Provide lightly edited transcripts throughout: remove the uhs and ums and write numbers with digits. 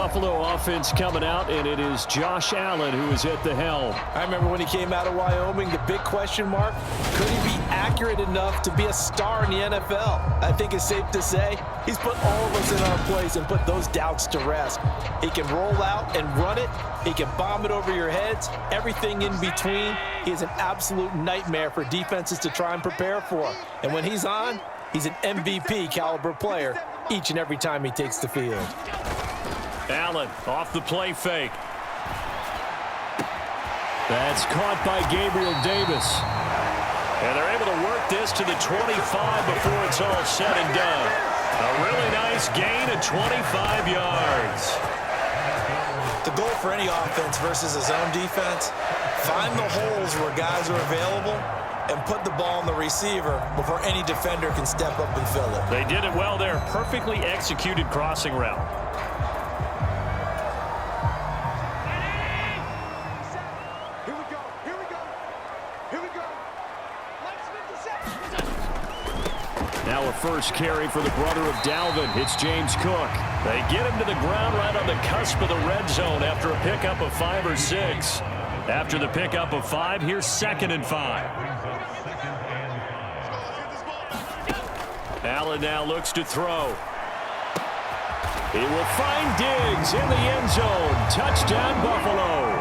Buffalo offense coming out, and it is Josh Allen who is at the helm. I remember when he came out of Wyoming, the big question mark, could he be accurate enough to be a star in the NFL? I think it's safe to say he's put all of us in our place and put those doubts to rest. He can roll out and run it. He can bomb it over your heads. Everything in between. He is an absolute nightmare for defenses to try and prepare for. And when he's on, he's an MVP caliber player each and every time he takes the field. Allen off the play fake. That's caught by Gabriel Davis. And they're able to work this to the 25 before it's all said and done. A really nice gain of 25 yards. The goal for any offense versus a zone defense, find the holes where guys are available and put the ball on the receiver before any defender can step up and fill it. They did it well there. Perfectly executed crossing route. Now a first carry for the brother of Dalvin. It's James Cook. They get him to the ground right on the cusp of the red zone after a pickup of 5 or 6. After the pickup of 5, here's 2nd and 5. Allen now looks to throw. He will find Diggs in the end zone. Touchdown, Buffalo.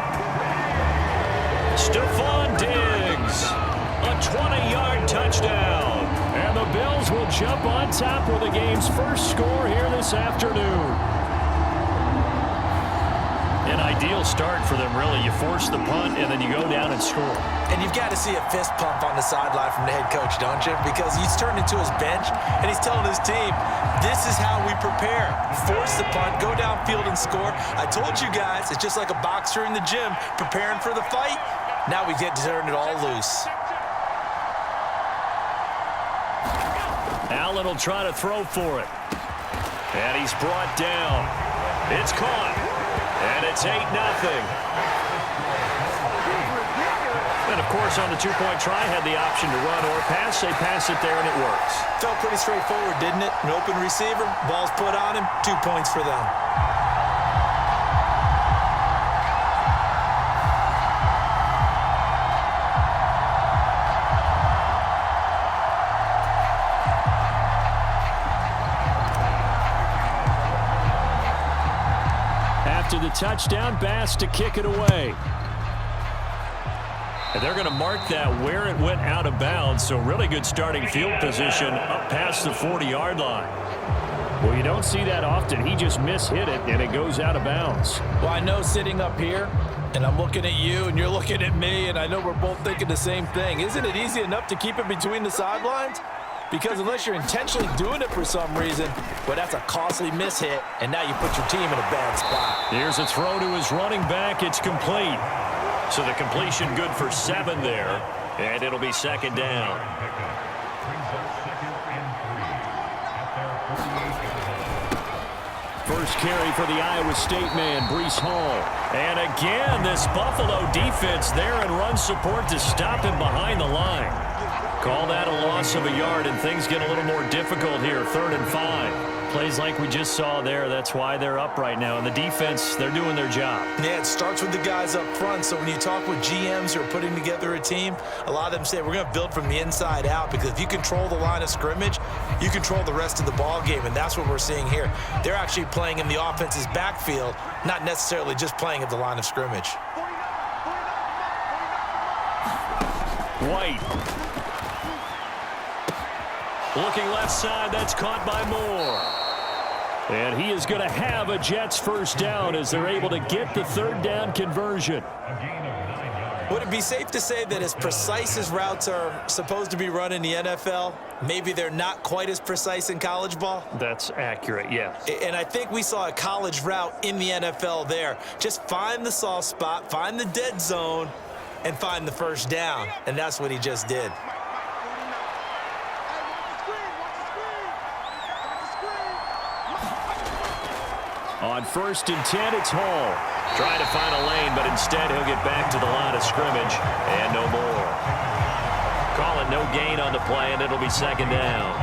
Stephon Diggs. A 20-yard touchdown. And the Bills will jump on top with the game's first score here this afternoon. An ideal start for them, really. You force the punt, and then you go down and score. And you've got to see a fist pump on the sideline from the head coach, don't you? Because he's turned into his bench, and he's telling his team, this is how we prepare. Force the punt, go downfield and score. I told you guys, it's just like a boxer in the gym preparing for the fight. Now we get to turn it all loose. Allen will try to throw for it. And he's brought down. It's caught. And it's 8-0. And, of course, on the two-point try, had the option to run or pass. They pass it there, and it works. Felt pretty straightforward, didn't it? An open receiver, ball's put on him, 2 points for them. After the touchdown, Bass to kick it away. And they're going to mark that where it went out of bounds, so really good starting field position up past the 40-yard line. Well, you don't see that often. He just mishit it, and it goes out of bounds. Well, I know sitting up here, and I'm looking at you, and you're looking at me, and I know we're both thinking the same thing. Isn't it easy enough to keep it between the sidelines? Because unless you're intentionally doing it for some reason, well, that's a costly mishit, and now you put your team in a bad spot. Here's a throw to his running back. It's complete. So the completion good for 7 there, and it'll be 2nd down. First carry for the Iowa State man, Breece Hall. And again, this Buffalo defense there in run support to stop him behind the line. Call that a loss of a yard, and things get a little more difficult here, 3rd and 5. Plays like we just saw there, that's why they're up right now. And the defense, they're doing their job. Yeah, it starts with the guys up front. So when you talk with GMs who are putting together a team, a lot of them say we're going to build from the inside out, because if you control the line of scrimmage, you control the rest of the ball game, and that's what we're seeing here. They're actually playing in the offense's backfield, not necessarily just playing at the line of scrimmage. White. Looking left side, that's caught by Moore. And he is going to have a Jets first down as they're able to get the 3rd down conversion. Would it be safe to say that as precise as routes are supposed to be run in the NFL, maybe they're not quite as precise in college ball? That's accurate, yes. And I think we saw a college route in the NFL there. Just find the soft spot, find the dead zone, and find the first down. And that's what he just did. On 1st and 10, it's Hall. Trying to find a lane, but instead he'll get back to the line of scrimmage. And no more. Call it no gain on the play, and it'll be 2nd down.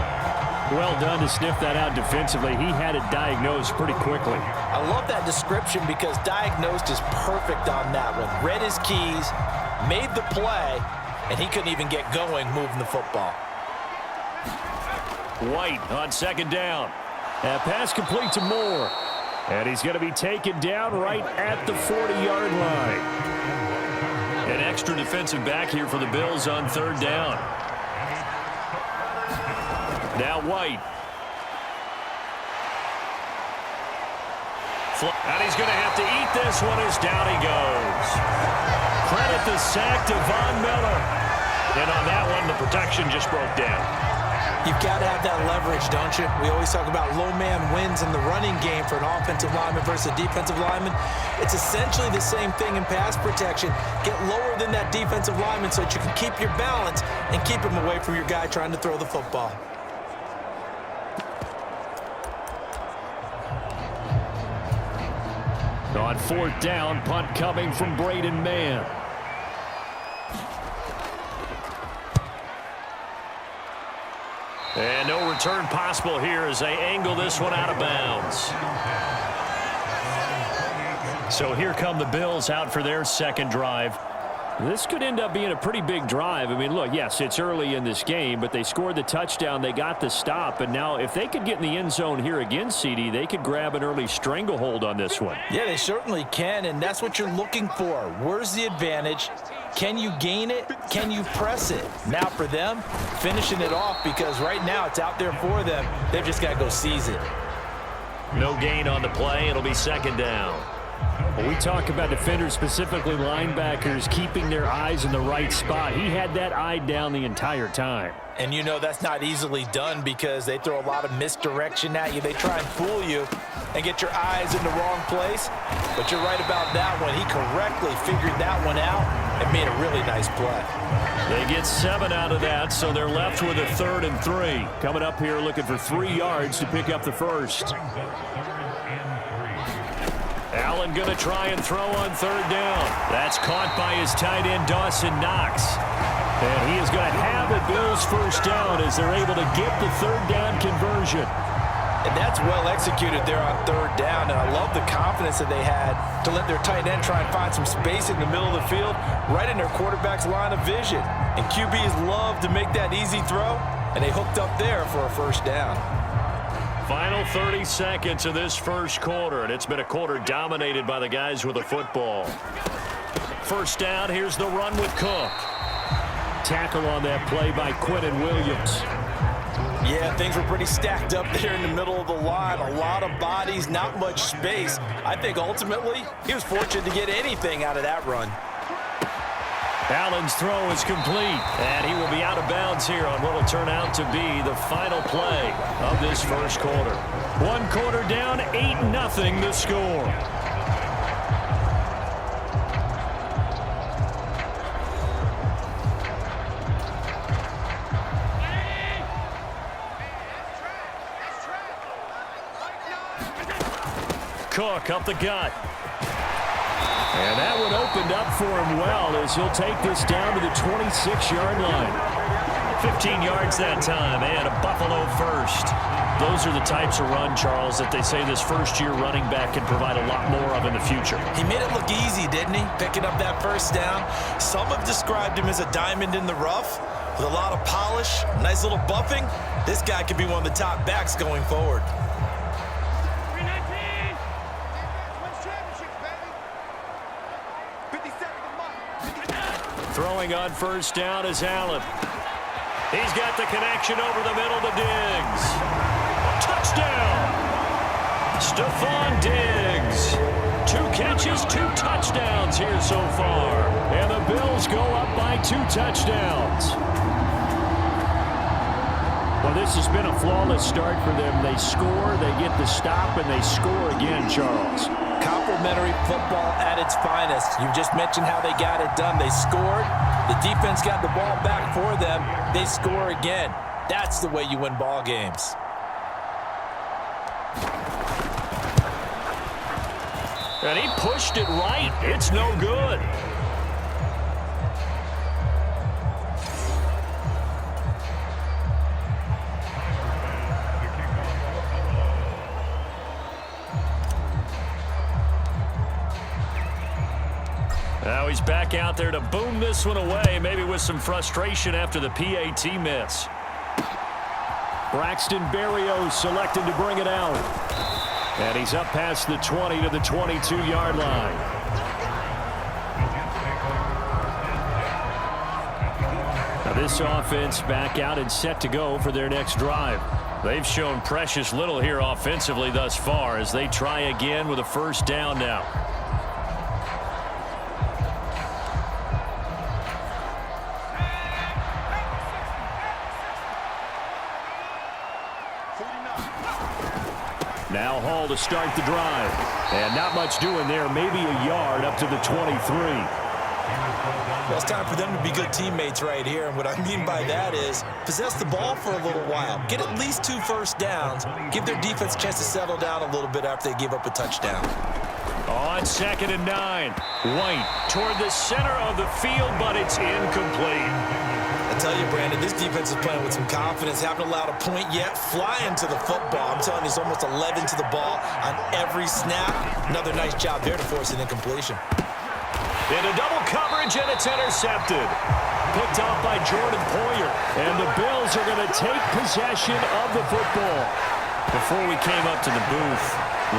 Well done to sniff that out defensively. He had it diagnosed pretty quickly. I love that description because diagnosed is perfect on that one. Read his keys, made the play, and he couldn't even get going moving the football. White on second down. That pass complete to Moore. And he's going to be taken down right at the 40-yard line. An extra defensive back here for the Bills on third down. Now White. And he's going to have to eat this one as down he goes. Credit the sack to Von Miller. And on that one, the protection just broke down. You've got to have that leverage, don't you? We always talk about low man wins in the running game for an offensive lineman versus a defensive lineman. It's essentially the same thing in pass protection. Get lower than that defensive lineman so that you can keep your balance and keep him away from your guy trying to throw the football. On fourth down, punt coming from Braden Mann. And no return possible here as they angle this one out of bounds. So here come the Bills out for their second drive. This could end up being a pretty big drive. I mean, look, yes, it's early in this game, but they scored the touchdown. They got the stop. And now if they could get in the end zone here again, CD, they could grab an early stranglehold on this one. Yeah, they certainly can, and that's what you're looking for. Where's the advantage? Can you gain it? Can you press it? Now for them, finishing it off because right now it's out there for them. They've just got to go seize it. No gain on the play. It'll be second down. When we talk about defenders, specifically linebackers, keeping their eyes in the right spot, he had that eye down the entire time. And you know that's not easily done because they throw a lot of misdirection at you. They try and fool you and get your eyes in the wrong place. But you're right about that one. He correctly figured that one out and made a really nice play. They get 7 out of that, so they're left with a 3rd and 3. Coming up here looking for 3 yards to pick up the first. Allen going to try and throw on third down. That's caught by his tight end, Dawson Knox. And he is going to have a Bills first down as they're able to get the third down conversion. And that's well executed there on third down. And I love the confidence that they had to let their tight end try and find some space in the middle of the field, right in their quarterback's line of vision. And QBs love to make that easy throw, and they hooked up there for a first down. Final 30 seconds of this first quarter, and it's been a quarter dominated by the guys with the football. First down, here's the run with Cook. Tackle on that play by Quinnen Williams. Yeah, things were pretty stacked up there in the middle of the line. A lot of bodies, not much space. I think ultimately he was fortunate to get anything out of that run. Allen's throw is complete, and he will be out of bounds here on what will turn out to be the final play of this first quarter. 1 quarter down, 8-0 the score. Cook up the gut. And that one opened up for him well as he'll take this down to the 26-yard line. 15 yards that time and a Buffalo first. Those are the types of run, Charles, that they say this first-year running back can provide a lot more of in the future. He made it look easy, didn't he? Picking up that first down. Some have described him as a diamond in the rough with a lot of polish, nice little buffing. This guy could be one of the top backs going forward. Throwing on first down is Allen. He's got the connection over the middle to Diggs. Touchdown! Stephon Diggs. 2 catches, 2 touchdowns here so far. And the Bills go up by 2 touchdowns. Well, this has been a flawless start for them. They score, they get the stop, and they score again, Charles. Complimentary football at its finest. You just mentioned how they got it done. They scored. The defense got the ball back for them. They score again. That's the way you win ball games. And he pushed it right. It's no good. Now he's back out there to boom this one away, maybe with some frustration after the PAT miss. Braxton Berrios selected to bring it out. And he's up past the 20 to the 22-yard line. Now this offense back out and set to go for their next drive. They've shown precious little here offensively thus far as they try again with a first down now. Now Hall to start the drive. And not much doing there. Maybe a yard up to the 23. Well, it's time for them to be good teammates right here. And what I mean by that is possess the ball for a little while. Get at least 2 first downs. Give their defense a chance to settle down a little bit after they give up a touchdown. On 2nd and 9. White toward the center of the field, but it's incomplete. I tell you, Brandon, this defense is playing with some confidence. Haven't allowed a point yet. Flying to the football. I'm telling you, it's almost 11 to the ball on every snap. Another nice job there to force an incompletion. In a double coverage, and it's intercepted. Picked off by Jordan Poyer. And the Bills are going to take possession of the football. Before we came up to the booth,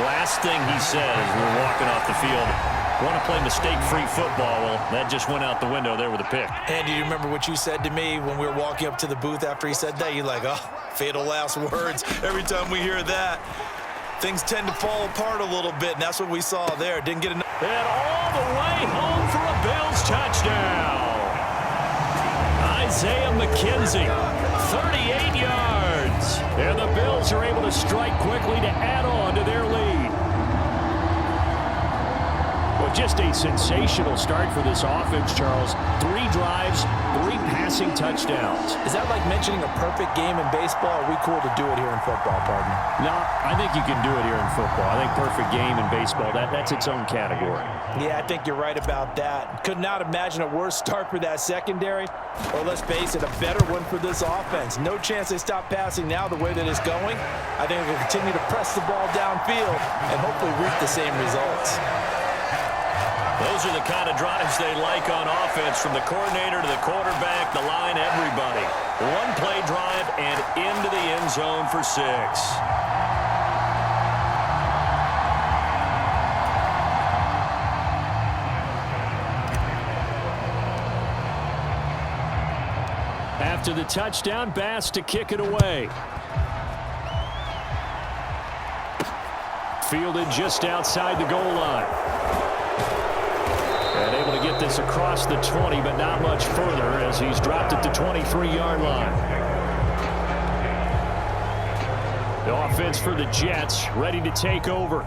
last thing he said as we were walking off the field, want to play mistake-free football. Well, that just went out the window there with a pick. And do you remember what you said to me when we were walking up to the booth after he said that? You're like, oh, fatal last words. Every time we hear that, things tend to fall apart a little bit, and that's what we saw there. Didn't get enough. And all the way home for a Bills touchdown. Isaiah McKenzie, 38 yards. And the Bills are able to strike quickly to add on to their lead. Well, just a sensational start for this offense, Charles. 3 drives, 3 passing touchdowns. Is that like mentioning a perfect game in baseball? Or are we cool to do it here in football, partner? No, I think you can do it here in football. I think perfect game in baseball, that's its own category. Yeah, I think you're right about that. Could not imagine a worse start for that secondary, or let's face it, a better one for this offense. No chance they stop passing now the way that it's going. I think they'll continue to press the ball downfield and hopefully reap the same results. Those are the kind of drives they like on offense, from the coordinator to the quarterback, the line, everybody. 1-play drive and into the end zone for 6. After the touchdown, Bass to kick it away. Fielded just outside the goal line. And able to get this across the 20, but not much further as he's dropped at the 23-yard line. The offense for the Jets ready to take over.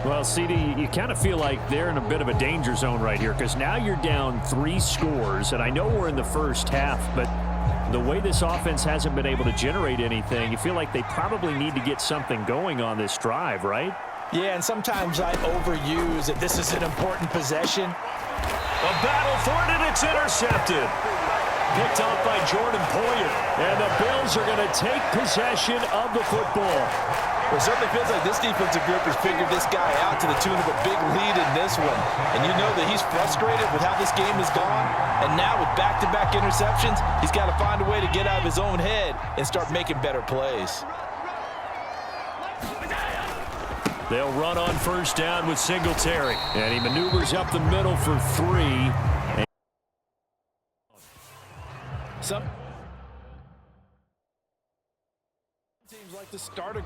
Well, CD, you kind of feel like they're in a bit of a danger zone right here, because now you're down 3 scores, and I know we're in the first half, but the way this offense hasn't been able to generate anything, you feel like they probably need to get something going on this drive, right? Yeah, and sometimes I overuse it. This is an important possession. A battle for it, and it's intercepted. Picked off by Jordan Poyer. And the Bills are going to take possession of the football. Well, it certainly feels like this defensive group has figured this guy out to the tune of a big lead in this one. And you know that he's frustrated with how this game has gone. And now with back-to-back interceptions, he's got to find a way to get out of his own head and start making better plays. They'll run on first down with Singletary. And he maneuvers up the middle for 3. Some teams like to start a